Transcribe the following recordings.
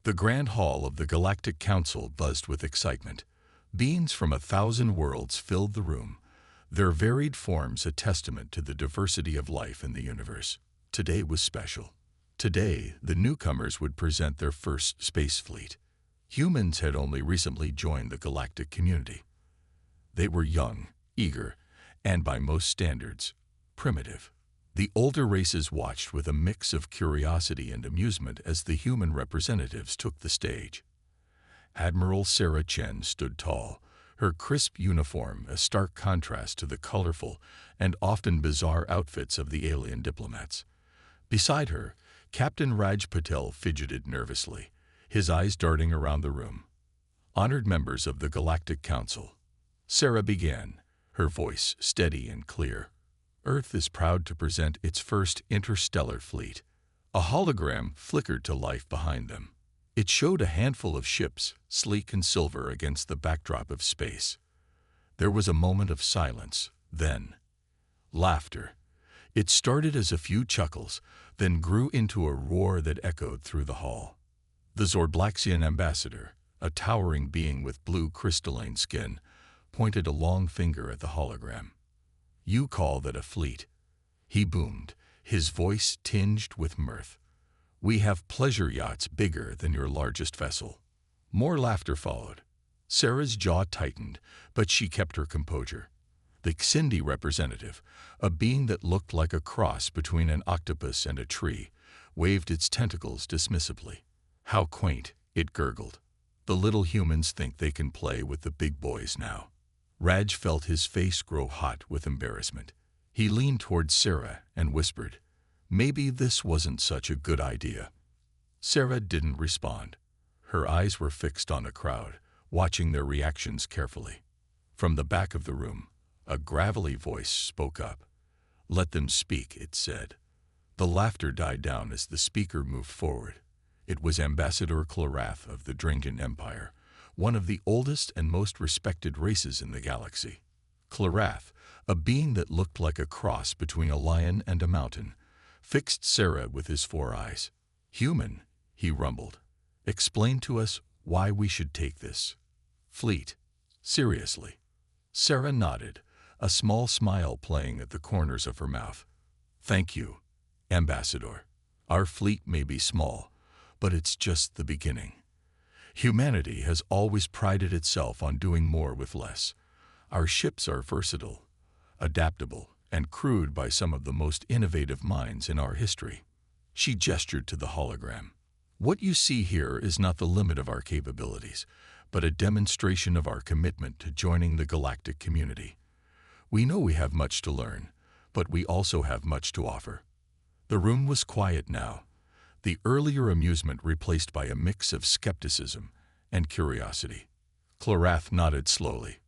The Grand Hall of the Galactic Council buzzed with excitement. Beings from 1,000 worlds filled the room, their varied forms a testament to the diversity of life in the universe. Today was special. Today, the newcomers would present their first space fleet. Humans had only recently joined the galactic community. They were young, eager, and by most standards, primitive. The older races watched with a mix of curiosity and amusement as the human representatives took the stage. Admiral Sarah Chen stood tall, her crisp uniform a stark contrast to the colorful and often bizarre outfits of the alien diplomats. Beside her, Captain Raj Patel fidgeted nervously, his eyes darting around the room. Honored members of the Galactic Council. Sarah began, her voice steady and clear. Earth is proud to present its first interstellar fleet. A hologram flickered to life behind them. It showed a handful of ships, sleek and silver against the backdrop of space. There was a moment of silence, then laughter. It started as a few chuckles, then grew into a roar that echoed through the hall. The Zordlaxian ambassador, a towering being with blue crystalline skin, pointed a long finger at the hologram. "You call that a fleet?" he boomed, his voice tinged with mirth. "We have pleasure yachts bigger than your largest vessel." More laughter followed. Sarah's jaw tightened, but she kept her composure. The Xindi representative, a being that looked like a cross between an octopus and a tree, waved its tentacles dismissively. "How quaint," it gurgled. "The little humans think they can play with the big boys now." Raj felt his face grow hot with embarrassment. He leaned towards Sarah and whispered, "Maybe this wasn't such a good idea." Sarah didn't respond. Her eyes were fixed on the crowd, watching their reactions carefully. From the back of the room, a gravelly voice spoke up. "Let them speak," it said. The laughter died down as the speaker moved forward. It was Ambassador Klorath of the Drangan Empire, one of the oldest and most respected races in the galaxy. Klorath, a being that looked like a cross between a lion and a mountain, fixed Sarah with his 4 eyes. "Human," he rumbled, "explain to us why we should take this fleet seriously." Sarah nodded, a small smile playing at the corners of her mouth. "Thank you, Ambassador. Our fleet may be small, but it's just the beginning. Humanity has always prided itself on doing more with less. Our ships are versatile, adaptable, and crewed by some of the most innovative minds in our history." She gestured to the hologram. "What you see here is not the limit of our capabilities, but a demonstration of our commitment to joining the galactic community. We know we have much to learn, but we also have much to offer." The room was quiet now, the earlier amusement replaced by a mix of skepticism and curiosity. Klorath nodded slowly.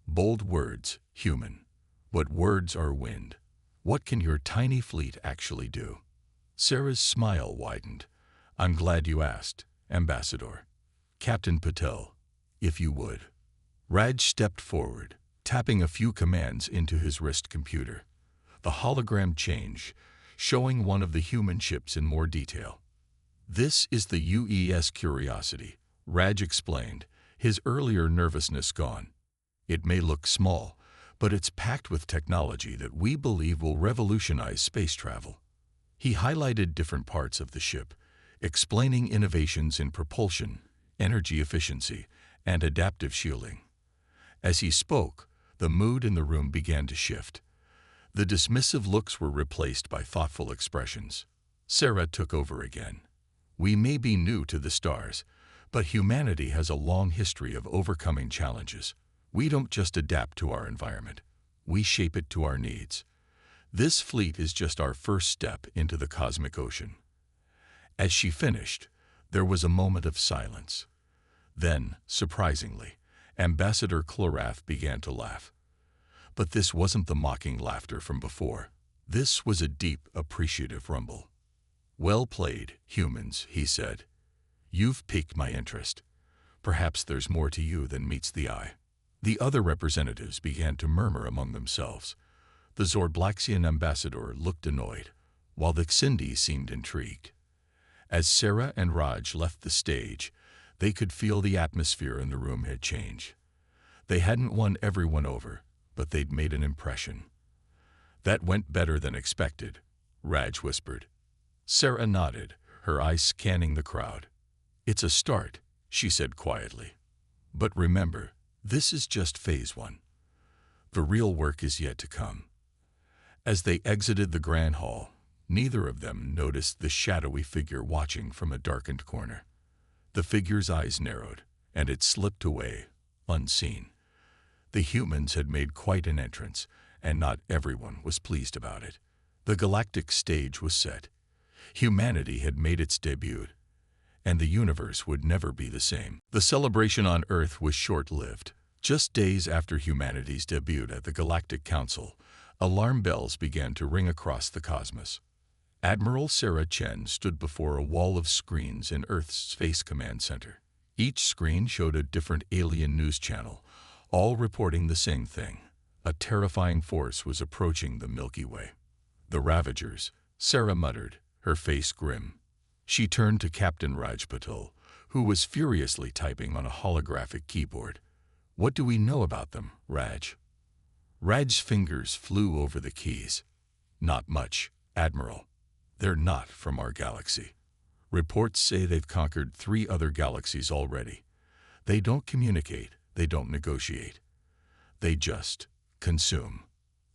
"Bold words, human. But words are wind. What can your tiny fleet actually do?" Sarah's smile widened. "I'm glad you asked, Ambassador. Captain Patel, if you would." Raj stepped forward, tapping a few commands into his wrist computer. The hologram changed, showing one of the human ships in more detail. "This is the UES Curiosity," Raj explained, his earlier nervousness gone. "It may look small, but it's packed with technology that we believe will revolutionize space travel." He highlighted different parts of the ship, explaining innovations in propulsion, energy efficiency, and adaptive shielding. As he spoke, the mood in the room began to shift. The dismissive looks were replaced by thoughtful expressions. Sarah took over again. "We may be new to the stars, but humanity has a long history of overcoming challenges. We don't just adapt to our environment. We shape it to our needs. This fleet is just our first step into the cosmic ocean." As she finished, there was a moment of silence. Then, surprisingly, Ambassador Klorath began to laugh. But this wasn't the mocking laughter from before. This was a deep, appreciative rumble. "Well played, humans," he said. "You've piqued my interest. Perhaps there's more to you than meets the eye." The other representatives began to murmur among themselves. The Zordlaxian ambassador looked annoyed, while the Xindi seemed intrigued. As Sarah and Raj left the stage, they could feel the atmosphere in the room had changed. They hadn't won everyone over, but they'd made an impression. "That went better than expected," Raj whispered. Sarah nodded, her eyes scanning the crowd. "It's a start," she said quietly. "But remember, this is just phase 1. The real work is yet to come." As they exited the grand hall, neither of them noticed the shadowy figure watching from a darkened corner. The figure's eyes narrowed, and it slipped away, unseen. The humans had made quite an entrance, and not everyone was pleased about it. The galactic stage was set. Humanity had made its debut, and the universe would never be the same. The celebration on Earth was short-lived. Just days after humanity's debut at the Galactic Council, alarm bells began to ring across the cosmos. Admiral Sarah Chen stood before a wall of screens in Earth's Space Command Center. Each screen showed a different alien news channel, all reporting the same thing. A terrifying force was approaching the Milky Way. "The Ravagers," Sarah muttered, her face grim. She turned to Captain Raj Patel, who was furiously typing on a holographic keyboard. "What do we know about them, Raj?" Raj's fingers flew over the keys. "Not much, Admiral. They're not from our galaxy. Reports say they've conquered 3 other galaxies already. They don't communicate, they don't negotiate. They just consume."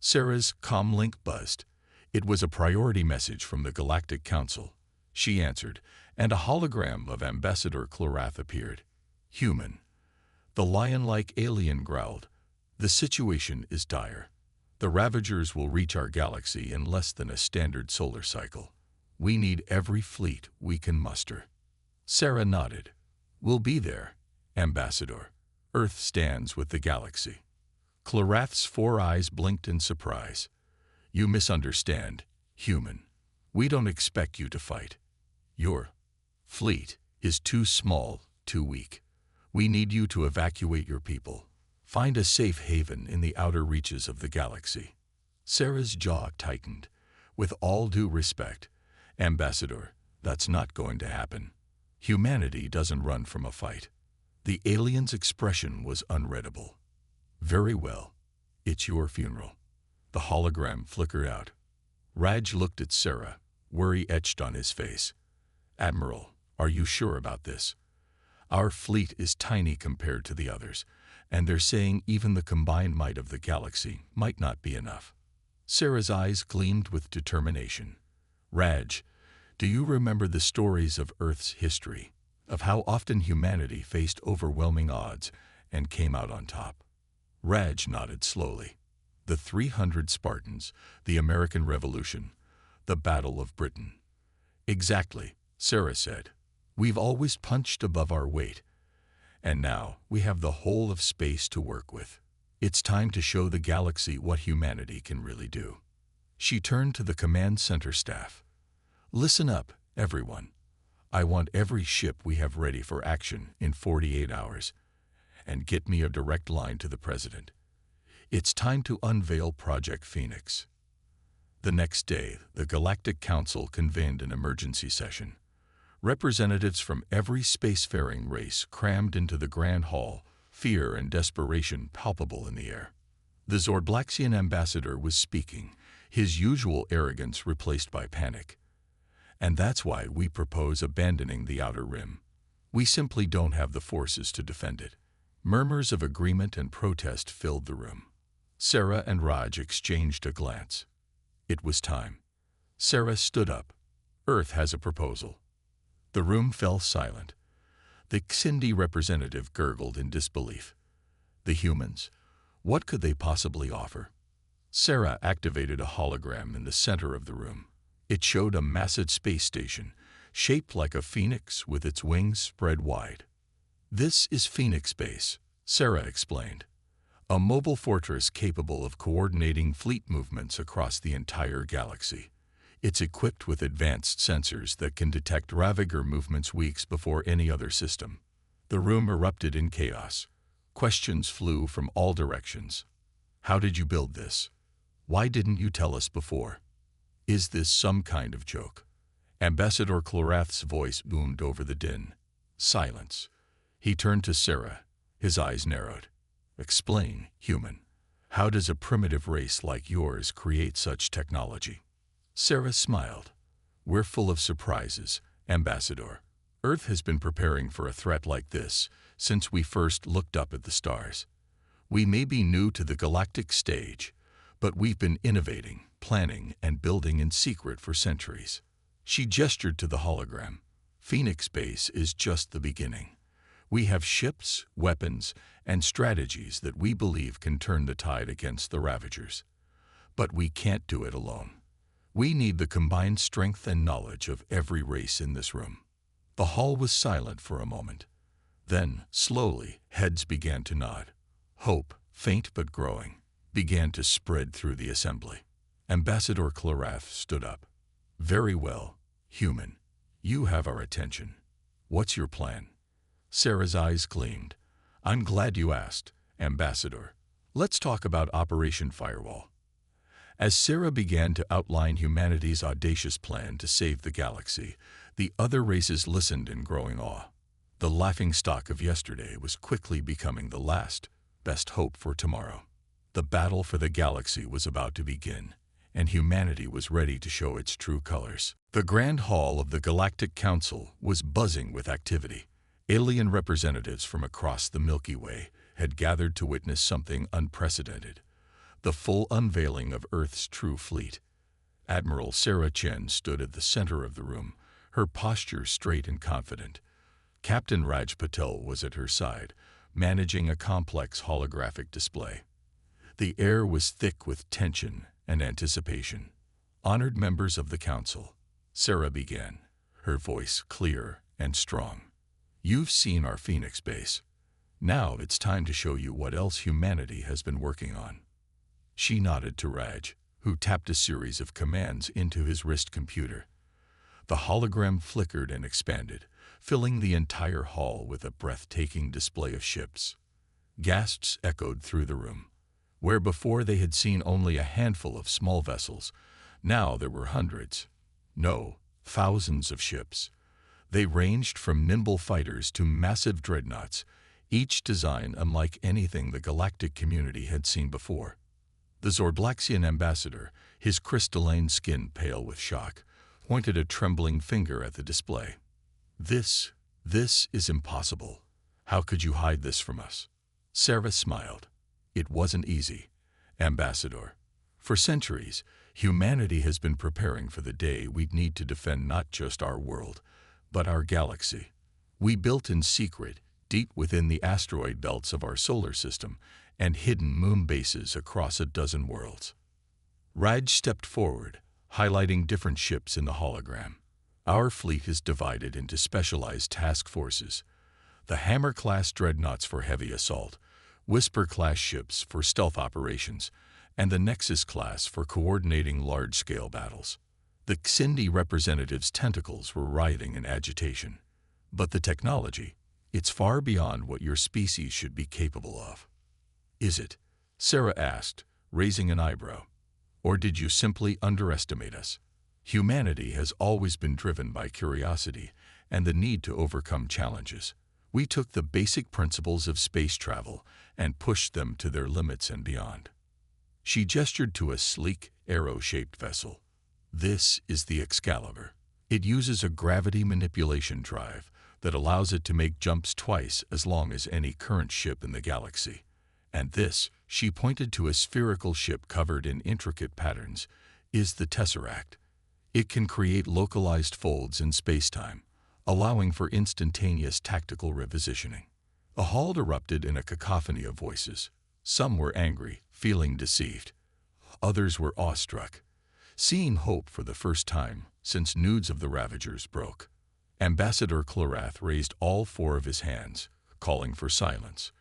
Sarah's comm link buzzed. It was a priority message from the Galactic Council. She answered, and a hologram of Ambassador Clorath appeared. "Human." The lion-like alien growled, "The situation is dire. The Ravagers will reach our galaxy in less than a standard solar cycle. We need every fleet we can muster." Sarah nodded. "We'll be there, Ambassador. Earth stands with the galaxy." Clorath's 4 eyes blinked in surprise. "You misunderstand, human. We don't expect you to fight. Your fleet is too small, too weak. We need you to evacuate your people. Find a safe haven in the outer reaches of the galaxy." Sarah's jaw tightened. "With all due respect, Ambassador, that's not going to happen. Humanity doesn't run from a fight." The alien's expression was unreadable. "Very well. It's your funeral." The hologram flickered out. Raj looked at Sarah, worry etched on his face. "Admiral, are you sure about this? Our fleet is tiny compared to the others, and they're saying even the combined might of the galaxy might not be enough." Sarah's eyes gleamed with determination. "Raj, do you remember the stories of Earth's history, of how often humanity faced overwhelming odds and came out on top?" Raj nodded slowly. "The 300 Spartans, the American Revolution, the Battle of Britain." "Exactly," Sarah said. "We've always punched above our weight, and now we have the whole of space to work with. It's time to show the galaxy what humanity can really do." She turned to the command center staff. "Listen up, everyone. I want every ship we have ready for action in 48 hours, and get me a direct line to the President. It's time to unveil Project Phoenix." The next day, the Galactic Council convened an emergency session. Representatives from every spacefaring race crammed into the Grand Hall, fear and desperation palpable in the air. The Zordlaxian ambassador was speaking, his usual arrogance replaced by panic. "And that's why we propose abandoning the Outer Rim. We simply don't have the forces to defend it." Murmurs of agreement and protest filled the room. Sarah and Raj exchanged a glance. It was time. Sarah stood up. "Earth has a proposal." The room fell silent. The Xindi representative gurgled in disbelief. The humans, what could they possibly offer? Sarah activated a hologram in the center of the room. It showed a massive space station, shaped like a phoenix with its wings spread wide. "This is Phoenix Base," Sarah explained. "A mobile fortress capable of coordinating fleet movements across the entire galaxy. It's equipped with advanced sensors that can detect Ravager movements weeks before any other system." The room erupted in chaos. Questions flew from all directions. "How did you build this? Why didn't you tell us before? Is this some kind of joke?" Ambassador Clorath's voice boomed over the din. Silence. He turned to Sarah, his eyes narrowed. Explain, human. How does a primitive race like yours create such technology? Sarah smiled. We're full of surprises, Ambassador. Earth has been preparing for a threat like this since we first looked up at the stars. We may be new to the galactic stage, but we've been innovating, planning, and building in secret for centuries. She gestured to the hologram. Phoenix Base is just the beginning. We have ships, weapons, and strategies that we believe can turn the tide against the Ravagers. But we can't do it alone. We need the combined strength and knowledge of every race in this room. The hall was silent for a moment. Then, slowly, heads began to nod. Hope, faint but growing, began to spread through the assembly. Ambassador Clorath stood up. Very well, human. You have our attention. What's your plan? Sarah's eyes gleamed. I'm glad you asked, Ambassador. Let's talk about Operation Firewall. As Sarah began to outline humanity's audacious plan to save the galaxy, the other races listened in growing awe. The laughingstock of yesterday was quickly becoming the last, best hope for tomorrow. The battle for the galaxy was about to begin, and humanity was ready to show its true colors. The Grand Hall of the Galactic Council was buzzing with activity. Alien representatives from across the Milky Way had gathered to witness something unprecedented. The full unveiling of Earth's true fleet. Admiral Sarah Chen stood at the center of the room, her posture straight and confident. Captain Raj Patel was at her side, managing a complex holographic display. The air was thick with tension and anticipation. Honored members of the council, Sarah began, her voice clear and strong. You've seen our Phoenix base. Now it's time to show you what else humanity has been working on. She nodded to Raj, who tapped a series of commands into his wrist computer. The hologram flickered and expanded, filling the entire hall with a breathtaking display of ships. Gasps echoed through the room. Where before they had seen only a handful of small vessels, now there were hundreds. No, thousands of ships. They ranged from nimble fighters to massive dreadnoughts, each design unlike anything the galactic community had seen before. The Zorblaxian ambassador, his crystalline skin pale with shock, pointed a trembling finger at the display. This is impossible. How could you hide this from us? Sarah smiled. It wasn't easy, Ambassador. For centuries, humanity has been preparing for the day we'd need to defend not just our world, but our galaxy. We built in secret, deep within the asteroid belts of our solar system, and hidden moon bases across a dozen worlds. Raj stepped forward, highlighting different ships in the hologram. Our fleet is divided into specialized task forces. The Hammer-class dreadnoughts for heavy assault, Whisper-class ships for stealth operations, and the Nexus-class for coordinating large-scale battles. The Xindi representatives' tentacles were writhing in agitation. But the technology, it's far beyond what your species should be capable of. Is it? Sarah asked, raising an eyebrow. Or did you simply underestimate us? Humanity has always been driven by curiosity and the need to overcome challenges. We took the basic principles of space travel and pushed them to their limits and beyond. She gestured to a sleek, arrow-shaped vessel. This is the Excalibur. It uses a gravity manipulation drive that allows it to make jumps twice as long as any current ship in the galaxy. And this, she pointed to a spherical ship covered in intricate patterns, is the Tesseract. It can create localized folds in space-time, allowing for instantaneous tactical repositioning. The hall erupted in a cacophony of voices. Some were angry, feeling deceived. Others were awestruck, seeing hope for the first time since news of the Ravagers broke. Ambassador Clorath raised all four of his hands, calling for silence.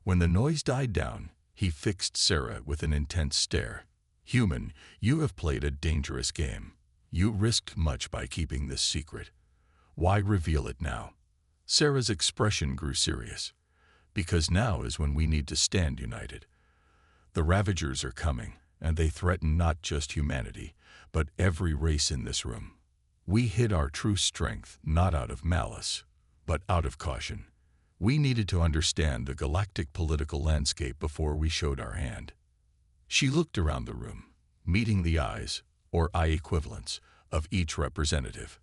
When the noise died down, he fixed Sarah with an intense stare. Human, you have played a dangerous game. You risked much by keeping this secret. Why reveal it now? Sarah's expression grew serious. Because now is when we need to stand united. The Ravagers are coming, and they threaten not just humanity, but every race in this room. We hid our true strength not out of malice, but out of caution. We needed to understand the galactic political landscape before we showed our hand. She looked around the room, meeting the eyes, or eye equivalents, of each representative.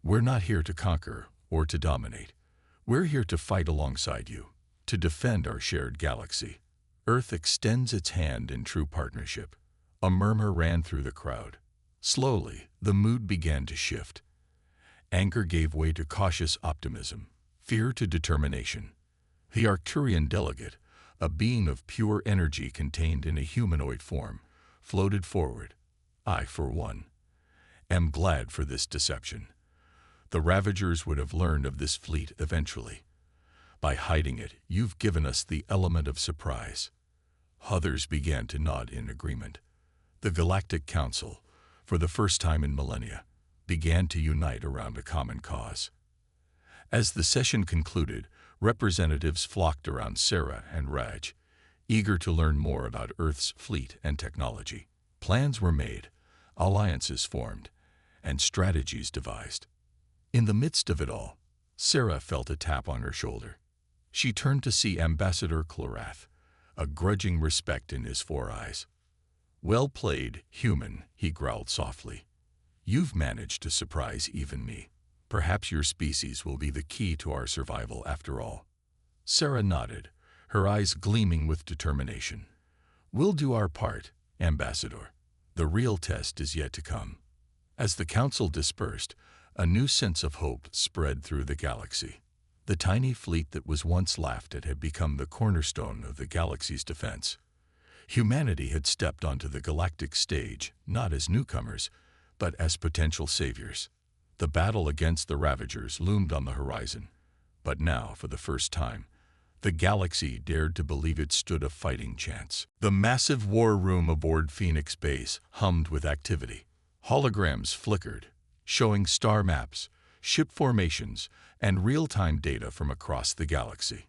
We're not here to conquer or to dominate. We're here to fight alongside you, to defend our shared galaxy. Earth extends its hand in true partnership. A murmur ran through the crowd. Slowly, the mood began to shift. Anger gave way to cautious optimism, fear to determination. The Arcturian delegate, a being of pure energy contained in a humanoid form, floated forward. I, for one, am glad for this deception. The Ravagers would have learned of this fleet eventually. By hiding it, you've given us the element of surprise. Others began to nod in agreement. The Galactic Council, for the first time in millennia, began to unite around a common cause. As the session concluded, representatives flocked around Sarah and Raj, eager to learn more about Earth's fleet and technology. Plans were made, alliances formed, and strategies devised. In the midst of it all, Sarah felt a tap on her shoulder. She turned to see Ambassador Clorath, a grudging respect in his four eyes. "Well played, human," he growled softly. "You've managed to surprise even me. Perhaps your species will be the key to our survival after all." Sarah nodded, her eyes gleaming with determination. "We'll do our part, Ambassador. The real test is yet to come." As the council dispersed, a new sense of hope spread through the galaxy. The tiny fleet that was once laughed at had become the cornerstone of the galaxy's defense. Humanity had stepped onto the galactic stage, not as newcomers, but as potential saviors. The battle against the Ravagers loomed on the horizon, but now, for the first time, the galaxy dared to believe it stood a fighting chance. The massive war room aboard Phoenix Base hummed with activity. Holograms flickered, showing star maps, ship formations, and real-time data from across the galaxy.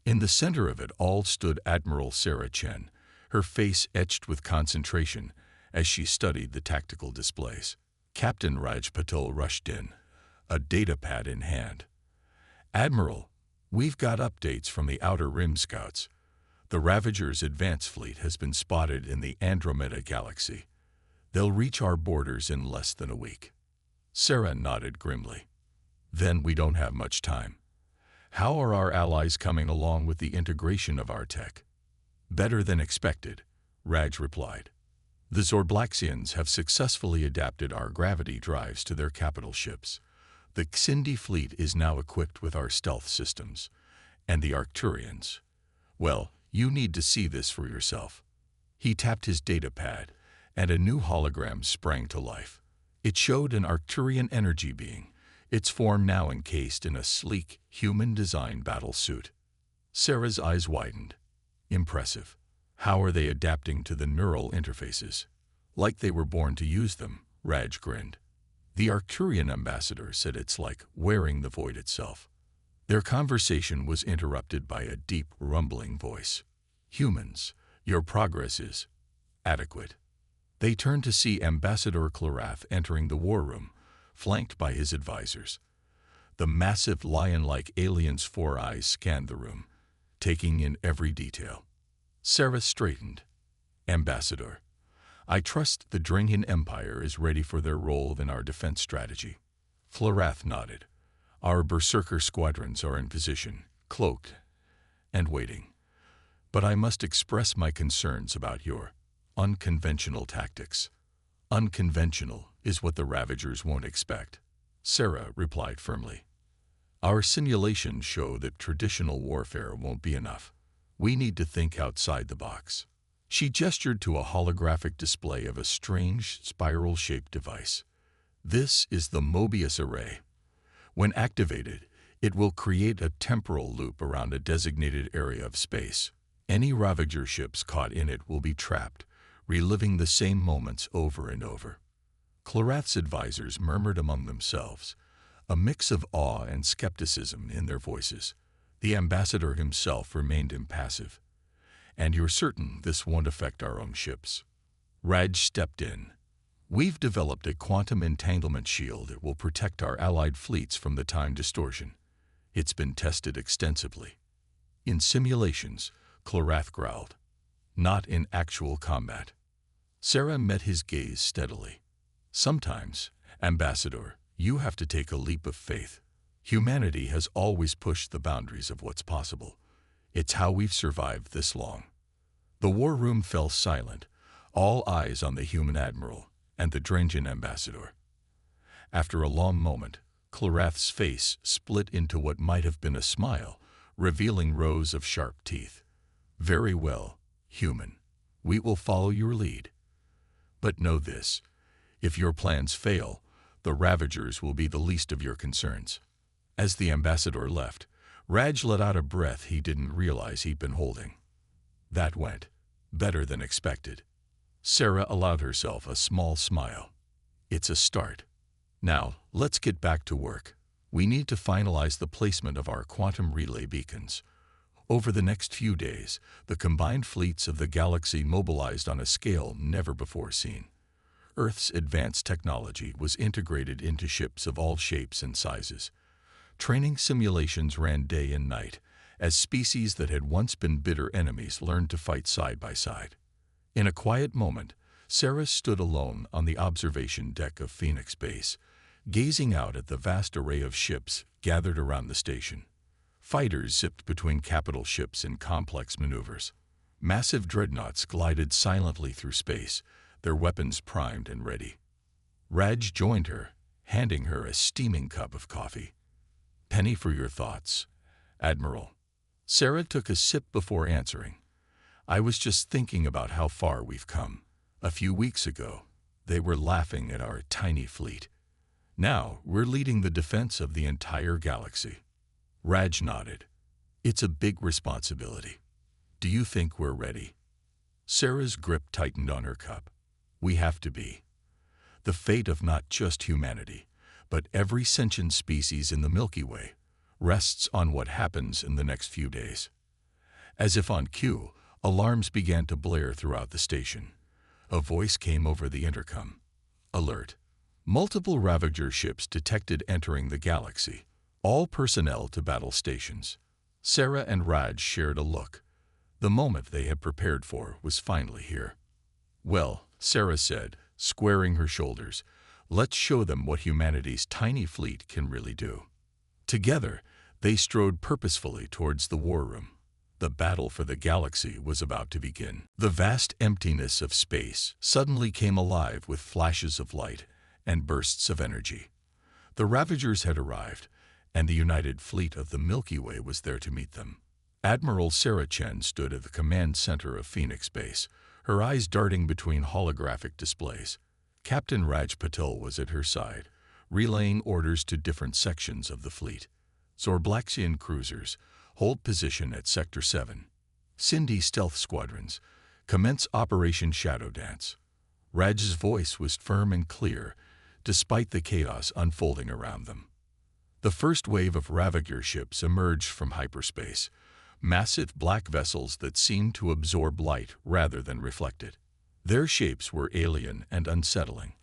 In the center of it all stood Admiral Sarah Chen, her face etched with concentration as she studied the tactical displays. Captain Raj Patel rushed in, a data pad in hand. "Admiral, we've got updates from the Outer Rim Scouts. The Ravagers' advance fleet has been spotted in the Andromeda galaxy. They'll reach our borders in less than a week." Sarah nodded grimly. "Then we don't have much time. How are our allies coming along with the integration of our tech?" "Better than expected," Raj replied. "The Zorblaxians have successfully adapted our gravity drives to their capital ships. The Xindi fleet is now equipped with our stealth systems. And the Arcturians, well, you need to see this for yourself." He tapped his data pad, and a new hologram sprang to life. It showed an Arcturian energy being, its form now encased in a sleek, human-designed battle suit. Sarah's eyes widened. "Impressive. How are they adapting to the neural interfaces?" "Like they were born to use them," Raj grinned. The Arcturian ambassador said it's like wearing the void itself. Their conversation was interrupted by a deep, rumbling voice. "Humans, your progress is adequate." They turned to see Ambassador Clorath entering the war room, flanked by his advisors. The massive lion-like alien's four eyes scanned the room, taking in every detail. Sarah straightened. "Ambassador, I trust the Dringian Empire is ready for their role in our defense strategy." Clorath nodded. "Our berserker squadrons are in position, cloaked and waiting. But I must express my concerns about your unconventional tactics." "Unconventional is what the Ravagers won't expect," Sarah replied firmly. "Our simulations show that traditional warfare won't be enough. We need to think outside the box." She gestured to a holographic display of a strange, spiral-shaped device. "This is the Mobius Array. When activated, it will create a temporal loop around a designated area of space. Any Ravager ships caught in it will be trapped, reliving the same moments over and over." Clorath's advisors murmured among themselves, a mix of awe and skepticism in their voices. The ambassador himself remained impassive. "And you're certain this won't affect our own ships?" Raj stepped in. We've developed a quantum entanglement shield that will protect our allied fleets from the time distortion. It's been tested extensively. In simulations, Clorath growled. Not in actual combat. Sarah met his gaze steadily. Sometimes, Ambassador, you have to take a leap of faith. Humanity has always pushed the boundaries of what's possible. It's how we've survived this long. The war room fell silent, all eyes on the human admiral and the Drengian ambassador. After a long moment, Clorath's face split into what might have been a smile, revealing rows of sharp teeth. Very well, human. We will follow your lead. But know this, if your plans fail, the Ravagers will be the least of your concerns. As the ambassador left, Raj let out a breath he didn't realize he'd been holding. That went better than expected. Sarah allowed herself a small smile. It's a start. Now, let's get back to work. We need to finalize the placement of our quantum relay beacons. Over the next few days, the combined fleets of the galaxy mobilized on a scale never before seen. Earth's advanced technology was integrated into ships of all shapes and sizes. Training simulations ran day and night, as species that had once been bitter enemies learned to fight side by side. In a quiet moment, Sarah stood alone on the observation deck of Phoenix Base, gazing out at the vast array of ships gathered around the station. Fighters zipped between capital ships in complex maneuvers. Massive dreadnoughts glided silently through space, their weapons primed and ready. Raj joined her, handing her a steaming cup of coffee. "Penny for your thoughts, Admiral." Sarah took a sip before answering. "I was just thinking about how far we've come. A few weeks ago, they were laughing at our tiny fleet. Now we're leading the defense of the entire galaxy." Raj nodded. "It's a big responsibility. Do you think we're ready?" Sarah's grip tightened on her cup. "We have to be. The fate of not just humanity, but every sentient species in the Milky Way rests on what happens in the next few days." As if on cue, alarms began to blare throughout the station. A voice came over the intercom. "Alert. Multiple Ravager ships detected entering the galaxy. All personnel to battle stations." Sarah and Raj shared a look. The moment they had prepared for was finally here. "Well," Sarah said, squaring her shoulders, "let's show them what humanity's tiny fleet can really do." Together, they strode purposefully towards the war room. The battle for the galaxy was about to begin. The vast emptiness of space suddenly came alive with flashes of light and bursts of energy. The Ravagers had arrived, and the united fleet of the Milky Way was there to meet them. Admiral Sarah Chen stood at the command center of Phoenix Base, her eyes darting between holographic displays. Captain Raj Patel was at her side, relaying orders to different sections of the fleet. Zorblaxian cruisers, hold position at Sector 7. Cindy stealth squadrons, commence Operation Shadow Dance. Raj's voice was firm and clear, despite the chaos unfolding around them. The first wave of Ravager ships emerged from hyperspace, massive black vessels that seemed to absorb light rather than reflect it. Their shapes were alien and unsettling,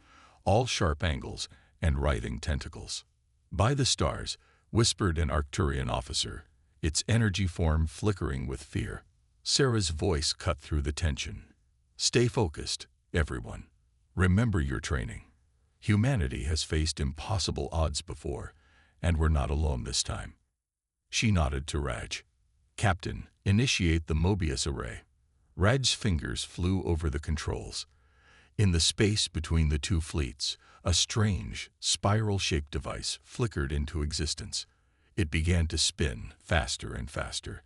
all sharp angles and writhing tentacles. "By the stars," whispered an Arcturian officer, its energy form flickering with fear. Sarah's voice cut through the tension. "Stay focused, everyone. Remember your training. Humanity has faced impossible odds before, and we're not alone this time." She nodded to Raj. "Captain, initiate the Mobius array." Raj's fingers flew over the controls. In the space between the two fleets, a strange, spiral-shaped device flickered into existence. It began to spin faster and faster,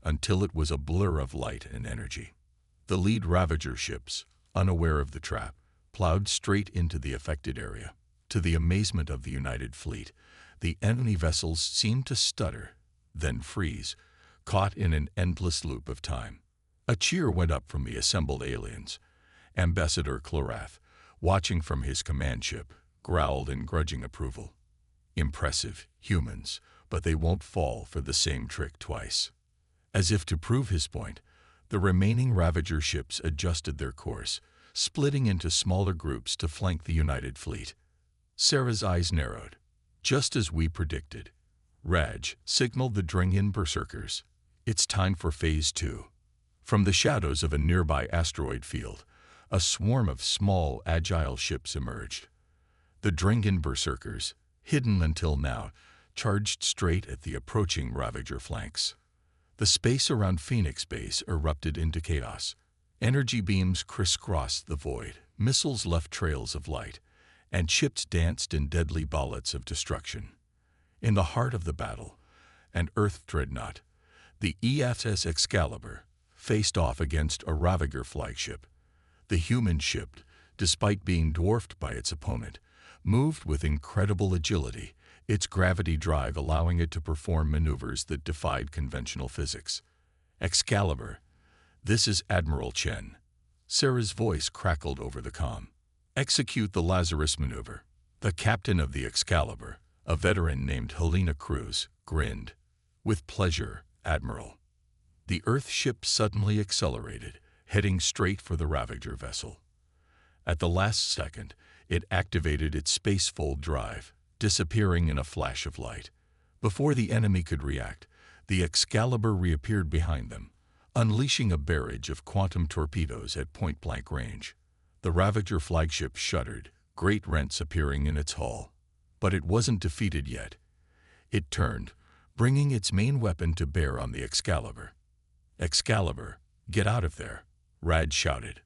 until it was a blur of light and energy. The lead Ravager ships, unaware of the trap, plowed straight into the affected area. To the amazement of the united fleet, the enemy vessels seemed to stutter, then freeze, caught in an endless loop of time. A cheer went up from the assembled aliens. Ambassador Clorath, watching from his command ship, growled in grudging approval. "Impressive, humans, but they won't fall for the same trick twice." As if to prove his point, the remaining Ravager ships adjusted their course, splitting into smaller groups to flank the United Fleet. Sarah's eyes narrowed. Just as we predicted, Raj signaled the Dringin berserkers. It's time for Phase 2. From the shadows of a nearby asteroid field, a swarm of small, agile ships emerged. The Dringin berserkers, hidden until now, charged straight at the approaching Ravager flanks. The space around Phoenix Base erupted into chaos. Energy beams crisscrossed the void, missiles left trails of light, and ships danced in deadly bullets of destruction. In the heart of the battle, an Earth dreadnought, the EFS Excalibur, faced off against a Ravager flagship. The human ship, despite being dwarfed by its opponent, moved with incredible agility, its gravity drive allowing it to perform maneuvers that defied conventional physics. Excalibur, this is Admiral Chen. Sarah's voice crackled over the comm. Execute the Lazarus maneuver. The captain of the Excalibur, a veteran named Helena Cruz, grinned. With pleasure, Admiral. The Earth ship suddenly accelerated, heading straight for the Ravager vessel. At the last second, it activated its spacefold drive, disappearing in a flash of light. Before the enemy could react, the Excalibur reappeared behind them, unleashing a barrage of quantum torpedoes at point-blank range. The Ravager flagship shuddered, great rents appearing in its hull. But it wasn't defeated yet. It turned, bringing its main weapon to bear on the Excalibur. Excalibur, get out of there, Raj shouted.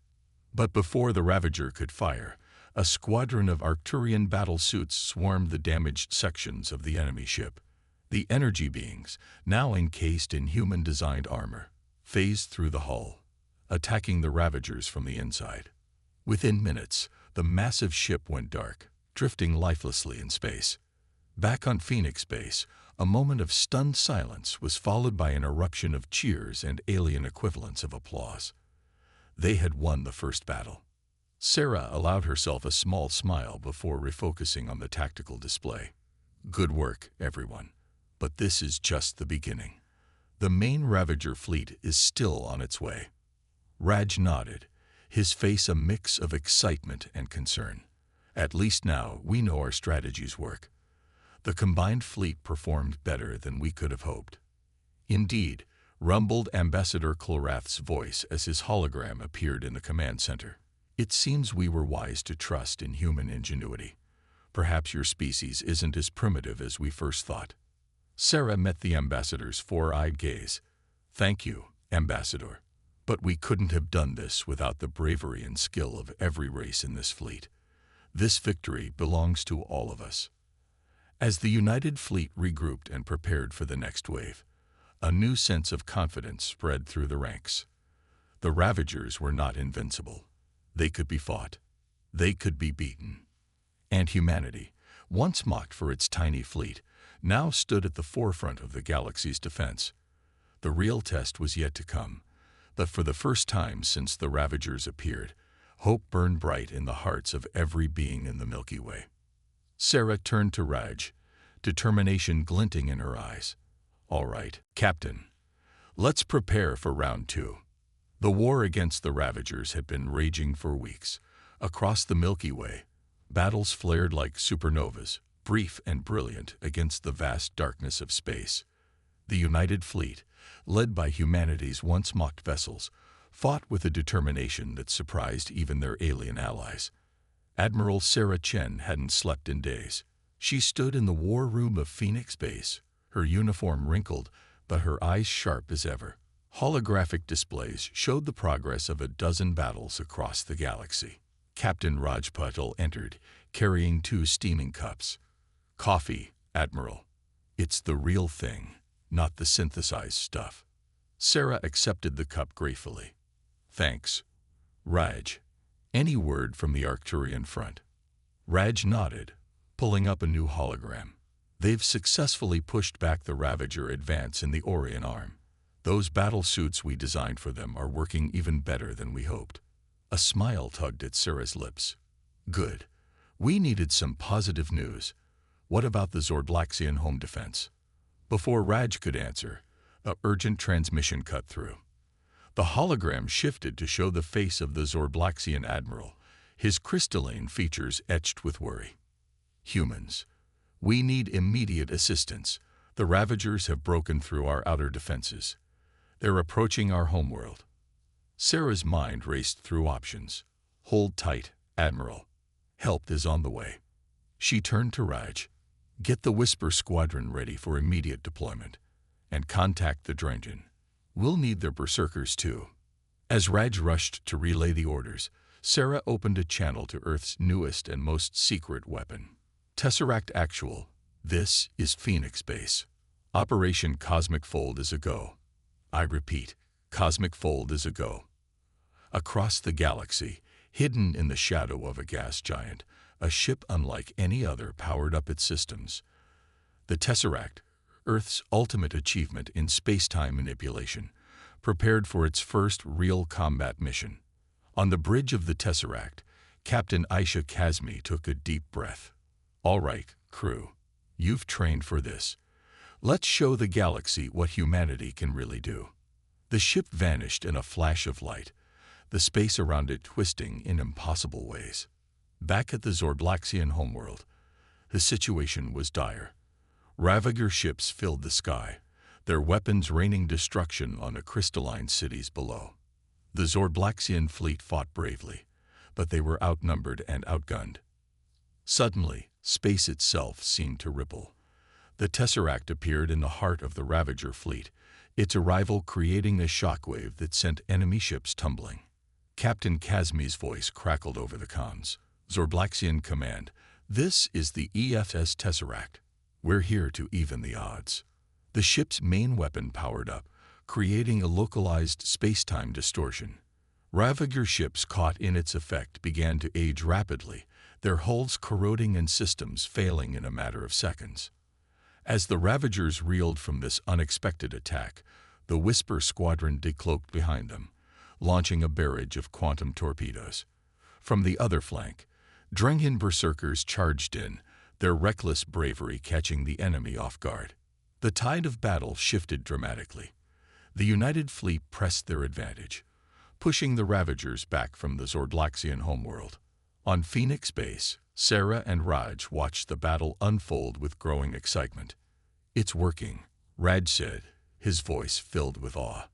But before the Ravager could fire, a squadron of Arcturian battlesuits swarmed the damaged sections of the enemy ship. The energy beings, now encased in human-designed armor, phased through the hull, attacking the Ravagers from the inside. Within minutes, the massive ship went dark, drifting lifelessly in space. Back on Phoenix Base, a moment of stunned silence was followed by an eruption of cheers and alien equivalents of applause. They had won the first battle. Sarah allowed herself a small smile before refocusing on the tactical display. Good work, everyone. But this is just the beginning. The main Ravager fleet is still on its way. Raj nodded, his face a mix of excitement and concern. At least now we know our strategies work. The combined fleet performed better than we could have hoped. Indeed, rumbled Ambassador Clorath's voice as his hologram appeared in the command center. It seems we were wise to trust in human ingenuity. Perhaps your species isn't as primitive as we first thought. Sarah met the ambassador's four-eyed gaze. Thank you, Ambassador. But we couldn't have done this without the bravery and skill of every race in this fleet. This victory belongs to all of us. As the United Fleet regrouped and prepared for the next wave, a new sense of confidence spread through the ranks. The Ravagers were not invincible. They could be fought. They could be beaten. And humanity, once mocked for its tiny fleet, now stood at the forefront of the galaxy's defense. The real test was yet to come, but for the first time since the Ravagers appeared, hope burned bright in the hearts of every being in the Milky Way. Sarah turned to Raj, determination glinting in her eyes. All right, Captain. Let's prepare for round 2. The war against the Ravagers had been raging for weeks. Across the Milky Way, battles flared like supernovas, brief and brilliant against the vast darkness of space. The United Fleet, led by humanity's once-mocked vessels, fought with a determination that surprised even their alien allies. Admiral Sarah Chen hadn't slept in days. She stood in the war room of Phoenix Base, her uniform wrinkled, but her eyes sharp as ever. Holographic displays showed the progress of a dozen battles across the galaxy. Captain Rajpatel entered, carrying 2 steaming cups. Coffee, Admiral. It's the real thing, not the synthesized stuff. Sarah accepted the cup gratefully. Thanks. Raj, any word from the Arcturian front? Raj nodded, pulling up a new hologram. They've successfully pushed back the Ravager advance in the Orion Arm. Those battle suits we designed for them are working even better than we hoped. A smile tugged at Sarah's lips. Good. We needed some positive news. What about the Zordlaxian home defense? Before Raj could answer, an urgent transmission cut through. The hologram shifted to show the face of the Zorblaxian admiral, his crystalline features etched with worry. Humans, we need immediate assistance. The Ravagers have broken through our outer defenses. They're approaching our homeworld. Sarah's mind raced through options. Hold tight, Admiral. Help is on the way. She turned to Raj. Get the Whisper Squadron ready for immediate deployment. And contact the Drengen. We'll need their berserkers too. As Raj rushed to relay the orders, Sarah opened a channel to Earth's newest and most secret weapon. Tesseract Actual. This is Phoenix Base. Operation Cosmic Fold is a go. I repeat, Cosmic Fold is a go. Across the galaxy, hidden in the shadow of a gas giant, a ship unlike any other powered up its systems. The Tesseract, Earth's ultimate achievement in space-time manipulation, prepared for its first real combat mission. On the bridge of the Tesseract, Captain Aisha Kazmi took a deep breath. All right, crew. You've trained for this. Let's show the galaxy what humanity can really do. The ship vanished in a flash of light, the space around it twisting in impossible ways. Back at the Zorblaxian homeworld, the situation was dire. Ravager ships filled the sky, their weapons raining destruction on the crystalline cities below. The Zorblaxian fleet fought bravely, but they were outnumbered and outgunned. Suddenly, space itself seemed to ripple. The Tesseract appeared in the heart of the Ravager fleet, its arrival creating a shockwave that sent enemy ships tumbling. Captain Kazmi's voice crackled over the comms. Zorblaxian Command, this is the EFS Tesseract. We're here to even the odds. The ship's main weapon powered up, creating a localized space-time distortion. Ravager ships caught in its effect began to age rapidly, their hulls corroding and systems failing in a matter of seconds. As the Ravagers reeled from this unexpected attack, the Whisper Squadron decloaked behind them, launching a barrage of quantum torpedoes. From the other flank, Drengen berserkers charged in, their reckless bravery catching the enemy off guard. The tide of battle shifted dramatically. The United Fleet pressed their advantage, pushing the Ravagers back from the Zorblaxian homeworld. On Phoenix Base, Sarah and Raj watched the battle unfold with growing excitement. It's working, Raj said, his voice filled with awe.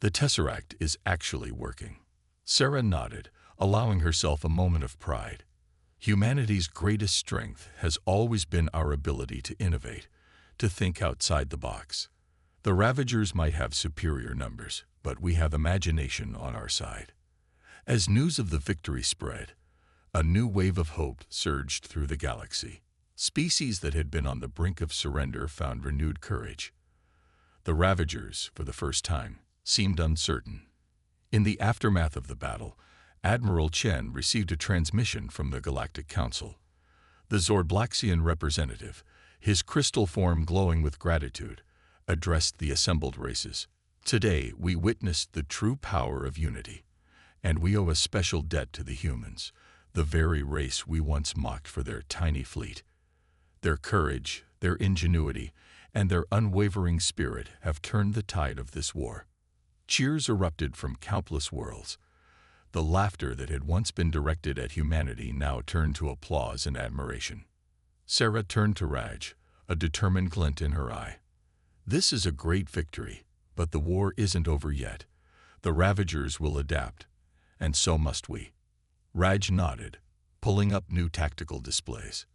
The Tesseract is actually working. Sarah nodded, allowing herself a moment of pride. Humanity's greatest strength has always been our ability to innovate, to think outside the box. The Ravagers might have superior numbers, but we have imagination on our side. As news of the victory spread, a new wave of hope surged through the galaxy. Species that had been on the brink of surrender found renewed courage. The Ravagers, for the first time, seemed uncertain. In the aftermath of the battle, Admiral Chen received a transmission from the Galactic Council. The Zorblaxian representative, his crystal form glowing with gratitude, addressed the assembled races. Today, we witnessed the true power of unity, and we owe a special debt to the humans, the very race we once mocked for their tiny fleet. Their courage, their ingenuity, and their unwavering spirit have turned the tide of this war. Cheers erupted from countless worlds. The laughter that had once been directed at humanity now turned to applause and admiration. Sarah turned to Raj, a determined glint in her eye. This is a great victory, but the war isn't over yet. The Ravagers will adapt, and so must we. Raj nodded, pulling up new tactical displays.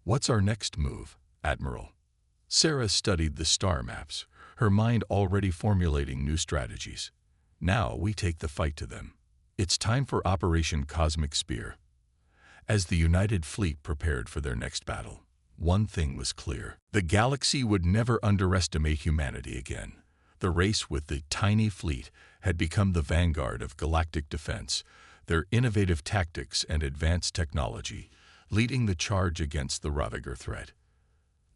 What's our next move, Admiral? Sarah studied the star maps, her mind already formulating new strategies. Now we take the fight to them. It's time for Operation Cosmic Spear. As the United Fleet prepared for their next battle, one thing was clear. The galaxy would never underestimate humanity again. The race with the tiny fleet had become the vanguard of galactic defense, their innovative tactics and advanced technology leading the charge against the Ravager threat.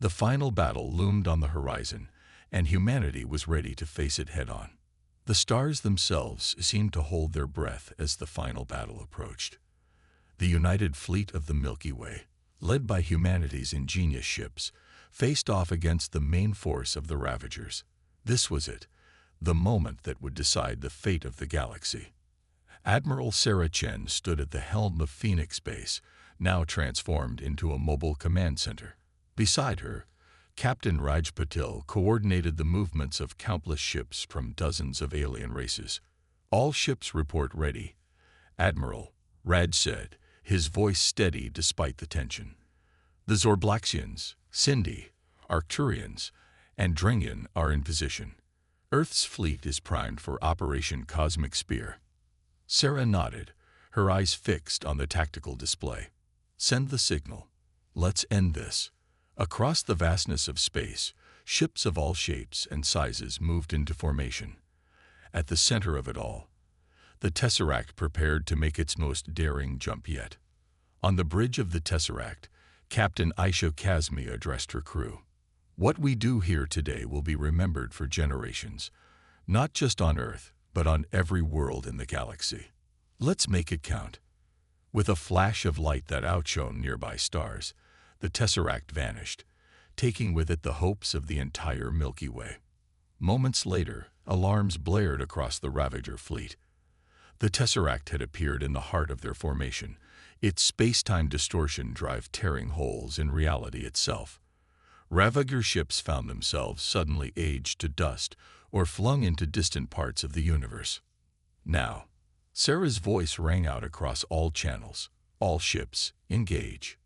The final battle loomed on the horizon, and humanity was ready to face it head-on. The stars themselves seemed to hold their breath as the final battle approached. The United Fleet of the Milky Way, led by humanity's ingenious ships, faced off against the main force of the Ravagers. This was it, the moment that would decide the fate of the galaxy. Admiral Sarah Chen stood at the helm of Phoenix Base, now transformed into a mobile command center. Beside her, Captain Raj Patil coordinated the movements of countless ships from dozens of alien races. "All ships report ready," Admiral Raj said, his voice steady despite the tension. "The Zorblaxians, Sindhi, Arcturians, and Dringan are in position. Earth's fleet is primed for Operation Cosmic Spear." Sarah nodded, her eyes fixed on the tactical display. "Send the signal. Let's end this." Across the vastness of space, ships of all shapes and sizes moved into formation. At the center of it all, the Tesseract prepared to make its most daring jump yet. On the bridge of the Tesseract, Captain Aisha Kazmi addressed her crew. "What we do here today will be remembered for generations, not just on Earth, but on every world in the galaxy. Let's make it count." With a flash of light that outshone nearby stars, the Tesseract vanished, taking with it the hopes of the entire Milky Way. Moments later, alarms blared across the Ravager fleet. The Tesseract had appeared in the heart of their formation, its space-time distortion drive tearing holes in reality itself. Ravager ships found themselves suddenly aged to dust or flung into distant parts of the universe. Now, Sarah's voice rang out across all channels. "All ships, engage."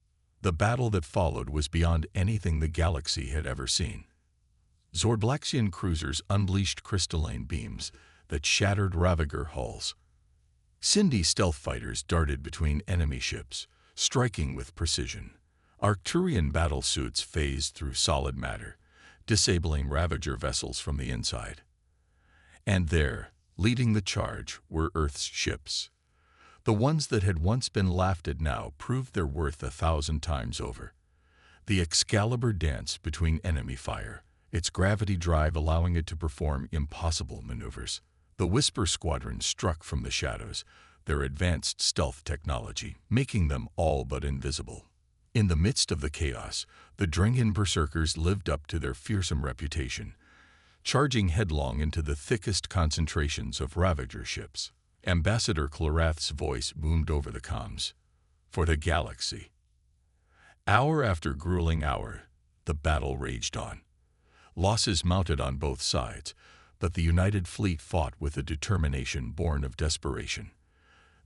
The battle that followed was beyond anything the galaxy had ever seen. Zorblaxian cruisers unleashed crystalline beams that shattered Ravager hulls. Sindhi stealth fighters darted between enemy ships, striking with precision. Arcturian battlesuits phased through solid matter, disabling Ravager vessels from the inside. And there, leading the charge, were Earth's ships. The ones that had once been laughed at now proved their worth 1,000 times over. The Excalibur danced between enemy fire, its gravity drive allowing it to perform impossible maneuvers. The Whisper Squadron struck from the shadows, their advanced stealth technology making them all but invisible. In the midst of the chaos, the Dringan berserkers lived up to their fearsome reputation, charging headlong into the thickest concentrations of Ravager ships. Ambassador Clorath's voice boomed over the comms. "For the galaxy." Hour after grueling hour, the battle raged on. Losses mounted on both sides, but the United Fleet fought with a determination born of desperation.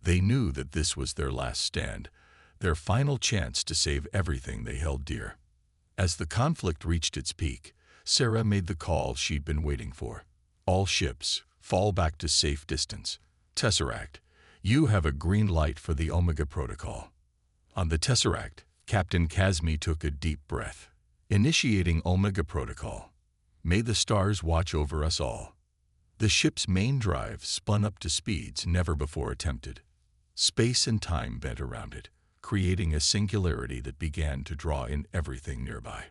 They knew that this was their last stand, their final chance to save everything they held dear. As the conflict reached its peak, Sarah made the call she'd been waiting for. "All ships, fall back to safe distance. Tesseract, you have a green light for the Omega Protocol." On the Tesseract, Captain Kazmi took a deep breath. "Initiating Omega Protocol. May the stars watch over us all." The ship's main drive spun up to speeds never before attempted. Space and time bent around it, creating a singularity that began to draw in everything nearby.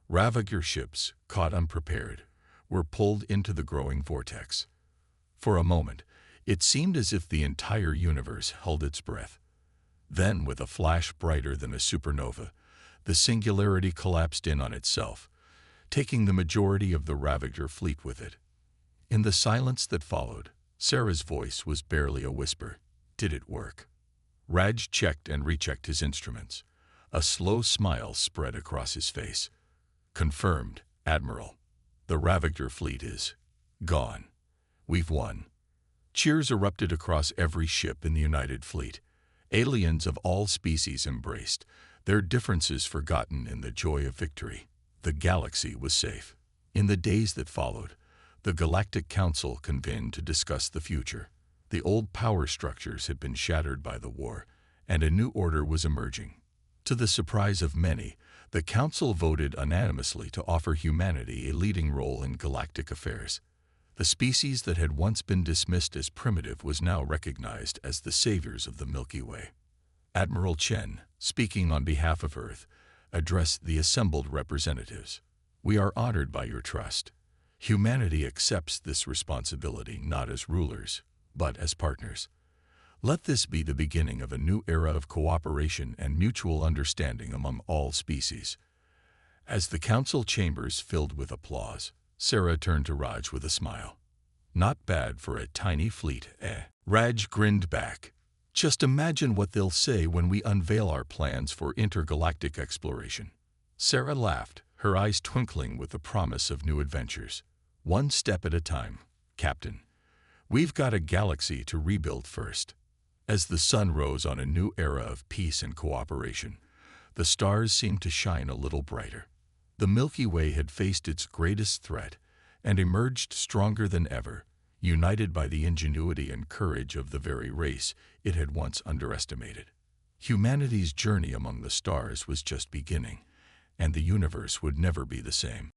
Ravager ships, caught unprepared, were pulled into the growing vortex. For a moment, it seemed as if the entire universe held its breath. Then, with a flash brighter than a supernova, the singularity collapsed in on itself, taking the majority of the Ravager fleet with it. In the silence that followed, Sarah's voice was barely a whisper. "Did it work?" Raj checked and rechecked his instruments. A slow smile spread across his face. "Confirmed, Admiral. The Ravager fleet is gone. We've won." Cheers erupted across every ship in the United Fleet. Aliens of all species embraced, their differences forgotten in the joy of victory. The galaxy was safe. In the days that followed, the Galactic Council convened to discuss the future. The old power structures had been shattered by the war, and a new order was emerging. To the surprise of many, the Council voted unanimously to offer humanity a leading role in galactic affairs. The species that had once been dismissed as primitive was now recognized as the saviors of the Milky Way. Admiral Chen, speaking on behalf of Earth, addressed the assembled representatives. "We are honored by your trust. Humanity accepts this responsibility not as rulers, but as partners. Let this be the beginning of a new era of cooperation and mutual understanding among all species." As the council chambers filled with applause, Sarah turned to Raj with a smile. Not bad for a tiny fleet, eh? Raj grinned back. Just imagine what they'll say when we unveil our plans for intergalactic exploration. Sarah laughed, her eyes twinkling with the promise of new adventures. One step at a time, Captain. We've got a galaxy to rebuild first. As the sun rose on a new era of peace and cooperation, the stars seemed to shine a little brighter. The Milky Way had faced its greatest threat and emerged stronger than ever, united by the ingenuity and courage of the very race it had once underestimated. Humanity's journey among the stars was just beginning, and the universe would never be the same.